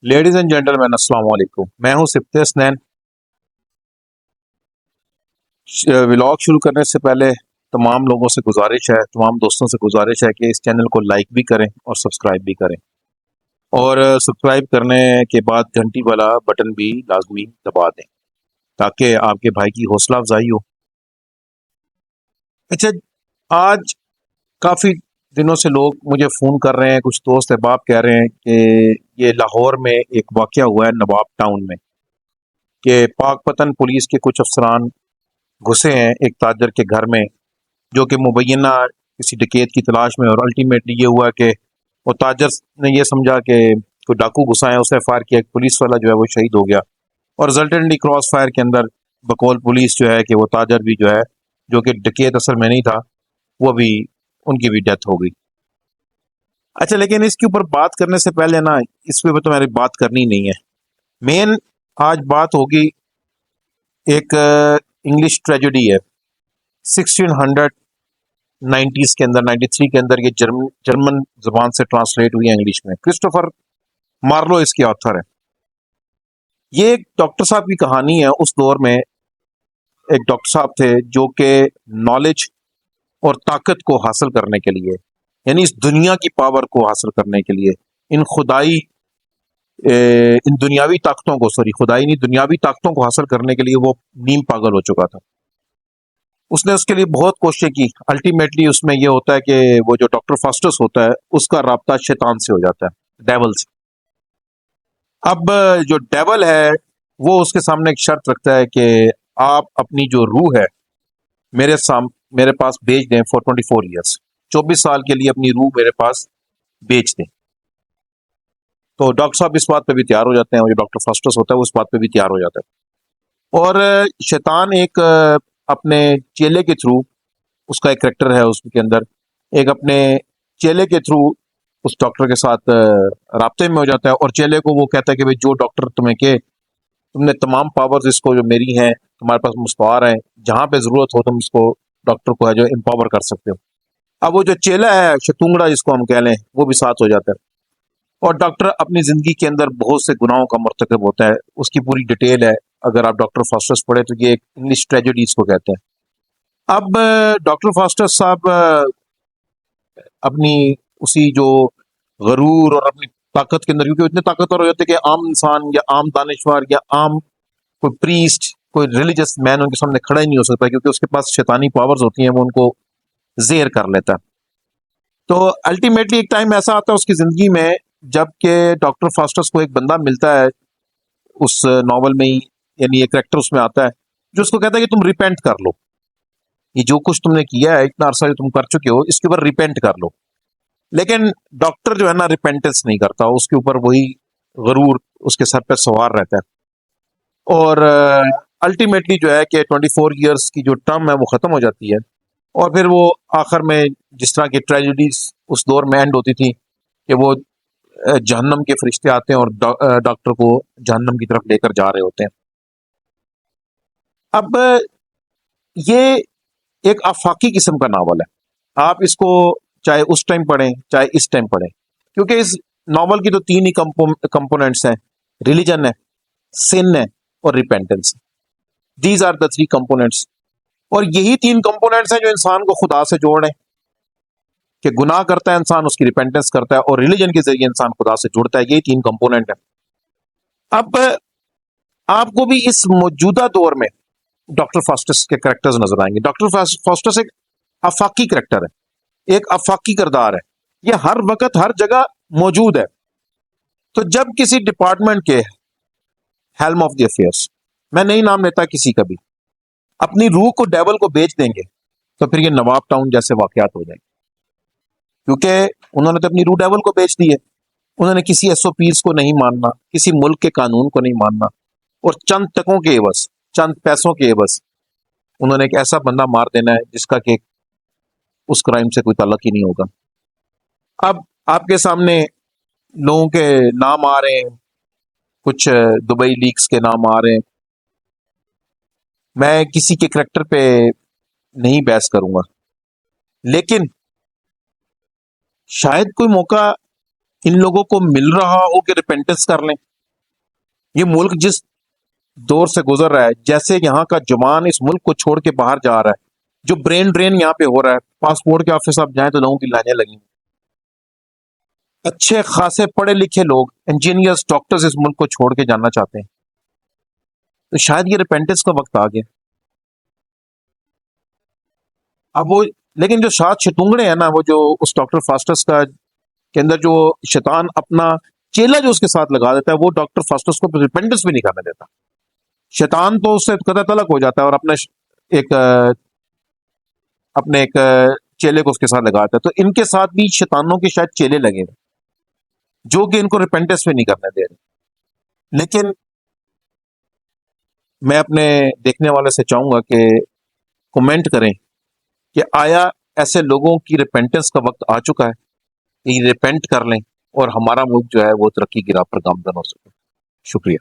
Ladies and gentleman السلام علیکم. میں ہوں سبت اسنین. ولاگ شروع کرنے سے پہلے تمام لوگوں سے گزارش ہے، تمام دوستوں سے گزارش ہے کہ اس چینل کو لائک بھی کریں اور سبسکرائب بھی کریں، اور سبسکرائب کرنے کے بعد گھنٹی والا بٹن بھی لازمی دبا دیں تاکہ آپ کے بھائی کی حوصلہ افزائی ہو. اچھا، آج کافی دنوں سے لوگ مجھے فون کر رہے ہیں، کچھ دوست احباب کہہ رہے ہیں کہ یہ لاہور میں ایک واقعہ ہوا ہے نواب ٹاؤن میں، کہ پاک پتن پولیس کے کچھ افسران گھسے ہیں ایک تاجر کے گھر میں، جو کہ مبینہ کسی ڈکیت کی تلاش میں، اور الٹیمیٹلی یہ ہوا کہ وہ تاجر نے یہ سمجھا کہ کوئی ڈاکو گھسا ہے، اس نے فائر کیا، ایک پولیس والا جو ہے وہ شہید ہو گیا، اور ریزلٹنٹلی کراس فائر کے اندر بقول پولیس جو ہے کہ وہ تاجر بھی جو ہے، جو کہ ڈکیت اصل میں نہیں تھا، وہ بھی ان کی بھی ڈیتھ ہو گئی. اچھا، لیکن اس کے اوپر بات کرنے سے پہلے نا، اس پہ تو میری بات کرنی نہیں ہے. مین آج بات ہوگی ایک انگلش ٹریجڈی ہے 1690s کے اندر، 93 کے اندر، یہ جرمن زبان سے ٹرانسلیٹ ہوئی ہے انگلش میں. کرسٹوفر مارلو اس کے آتھر ہے. یہ ایک ڈاکٹر صاحب کی کہانی ہے. اس دور میں ایک ڈاکٹر صاحب تھے جو کہ نالج اور طاقت کو حاصل کرنے کے لیے، یعنی اس دنیا کی پاور کو حاصل کرنے کے لیے، ان دنیاوی طاقتوں کو، خدائی نہیں، دنیاوی طاقتوں کو حاصل کرنے کے لیے وہ نیم پاگل ہو چکا تھا. اس نے اس کے لیے بہت کوششیں کی. الٹیمیٹلی اس میں یہ ہوتا ہے کہ وہ جو ڈاکٹر فاسٹس ہوتا ہے، اس کا رابطہ شیطان سے ہو جاتا ہے، ڈیول سے. اب جو ڈیول ہے وہ اس کے سامنے ایک شرط رکھتا ہے کہ آپ اپنی جو روح ہے میرے پاس بیچ دیں فور 24 ایئرس، 24 سال کے لیے اپنی روح میرے پاس بیچ دیں. تو ڈاکٹر صاحب اس بات پہ بھی تیار ہو جاتے ہیں، اور جو ڈاکٹر فاسٹس ہوتا ہے وہ اس بات پہ بھی تیار ہو جاتا ہے. اور شیطان ایک اپنے چیلے کے تھرو، اس کا ایک کریکٹر ہے اس کے اندر، ایک اپنے چیلے کے تھرو اس ڈاکٹر کے ساتھ رابطے میں ہو جاتا ہے، اور چیلے کو وہ کہتا ہے کہ جو ڈاکٹر تمہیں کہ تم نے تمام پاورز اس کو جو میری ہیں تمہارے پاس مستعار ہیں، جہاں پہ ضرورت ہو تم اس کو ڈاکٹر کو ہے جو امپاور کر سکتے ہو. اب وہ جو چیلا ہے، شتونگڑا جس کو ہم کہہ لیں، وہ بھی ساتھ ہو جاتا ہے. اور ڈاکٹر اپنی زندگی کے اندر بہت سے گناہوں کا مرتکب ہوتا ہے. اس کی پوری ڈیٹیل ہے، اگر آپ ڈاکٹر فاسٹس پڑھیں تو یہ ایک انگلش ٹریجڈی اس کو کہتے ہیں. اب ڈاکٹر فاسٹس صاحب اپنی اسی جو غرور اور اپنی طاقت کے اندر، کیونکہ اتنے طاقتور ہو جاتے کہ عام انسان یا عام دانشور یا عام کوئی پریسٹ، کوئی ریلیجس مین ان کے سامنے کھڑا ہی نہیں ہو سکتا، کیونکہ اس کے پاس شیطانی پاورز ہوتی ہیں، وہ ان کو زیر کر لیتا ہے. تو الٹیمیٹلی ایک ٹائم ایسا آتا ہے اس کی زندگی میں جب کہ ڈاکٹر فاسٹس کو ایک بندہ ملتا ہے اس ناول میں ہی، یعنی ایک کریکٹر اس میں آتا ہے جو اس کو کہتا ہے کہ تم ریپینٹ کر لو، یہ جو کچھ تم نے کیا ہے، اتنا عرصہ جو تم کر چکے ہو، اس کے اوپر ریپینٹ کر لو. لیکن ڈاکٹر جو ہے نا ریپینٹنس نہیں کرتا، اس کے اوپر وہی غرور اس کے سر پہ سوار رہتا ہے. اور الٹیمیٹلی جو ہے کہ 24 ایئرس کی جو ٹرم ہے وہ ختم ہو جاتی ہے، اور پھر وہ آخر میں جس طرح کی ٹریجڈیز اس دور میں اینڈ ہوتی تھی کہ وہ جہنم کے فرشتے آتے ہیں اور ڈاکٹر کو جہنم کی طرف لے کر جا رہے ہوتے ہیں. اب یہ ایک آفاقی قسم کا ناول ہے. آپ اس کو چاہے اس ٹائم پڑھیں چاہے اس ٹائم پڑھیں، کیونکہ اس ناول کی تو 3 ہی کمپوننٹس ہیں: ریلیجن ہے، سن ہے، اور repentance. These are the 3 components. اور یہی 3 کمپوننٹس ہیں جو انسان کو خدا سے جوڑ رہے ہیں، کہ گناہ کرتا ہے انسان، اس کی ریپینٹنس کرتا ہے، اور ریلیجن کے ذریعے انسان خدا سے جڑتا ہے. یہی 3 کمپوننٹ ہیں. اب آپ کو بھی اس موجودہ دور میں ڈاکٹر فاسٹس کے کریکٹرز نظر آئیں گے. ڈاکٹر فاسٹس ایک آفاقی کریکٹر ہے، ایک آفاقی کردار ہے. یہ ہر وقت ہر جگہ موجود ہے. تو جب کسی ڈپارٹمنٹ کے ہیلم آف دی افیئرس، میں نہیں نام لیتا کسی کا بھی، اپنی روح کو ڈیول کو بیچ دیں گے تو پھر یہ نواب ٹاؤن جیسے واقعات ہو جائیں گے. کیونکہ انہوں نے تو اپنی روح ڈیول کو بیچ دی ہے. انہوں نے کسی ایس او پیز کو نہیں ماننا، کسی ملک کے قانون کو نہیں ماننا، اور چند ٹکوں کے عوض، چند پیسوں کے عوض انہوں نے ایک ایسا بندہ مار دینا ہے جس کا کہ اس کرائم سے کوئی تعلق ہی نہیں ہوگا. اب آپ کے سامنے لوگوں کے نام آ رہے ہیں، کچھ دبئی لیکس کے نام آ رہے ہیں. میں کسی کے کریکٹر پہ نہیں بحث کروں گا، لیکن شاید کوئی موقع ان لوگوں کو مل رہا ہو کہ ریپینٹنس کر لیں. یہ ملک جس دور سے گزر رہا ہے، جیسے یہاں کا جوان اس ملک کو چھوڑ کے باہر جا رہا ہے، جو برین ڈرین یہاں پہ ہو رہا ہے، پاسپورٹ کے آفس آپ جائیں تو لوگوں کی لائنیں لگی ہیں، اچھے خاصے پڑھے لکھے لوگ، انجینئرز، ڈاکٹرز اس ملک کو چھوڑ کے جانا چاہتے ہیں، تو شاید یہ ریپینٹنس کا وقت آ گیا۔ اب وہ لیکن جو سات شتونگڑے ہیں نا، وہ جو اس ڈاکٹر فاسٹس کا کے اندر جو شیطان اپنا چیلا جو اس کے ساتھ لگا دیتا ہے، وہ ڈاکٹر فاسٹس کو ریپینٹنس بھی نہیں کرنے دیتا۔ شیطان تو اس سے قطع طلق ہو جاتا ہے اور ایک اپنے ایک چیلے کو اس کے ساتھ لگاتا ہے، تو ان کے ساتھ بھی شیطانوں کے شاید چیلے لگے ہیں جو کہ ان کو ریپینٹنس بھی نہیں کرنے دے رہے۔ لیکن میں اپنے دیکھنے والے سے چاہوں گا کہ کمنٹ کریں کہ آیا ایسے لوگوں کی ریپینٹنس کا وقت آ چکا ہے کہ ریپینٹ کر لیں اور ہمارا ملک جو ہے وہ ترقی کی راہ پر گامزن ہو سکے۔ شکریہ۔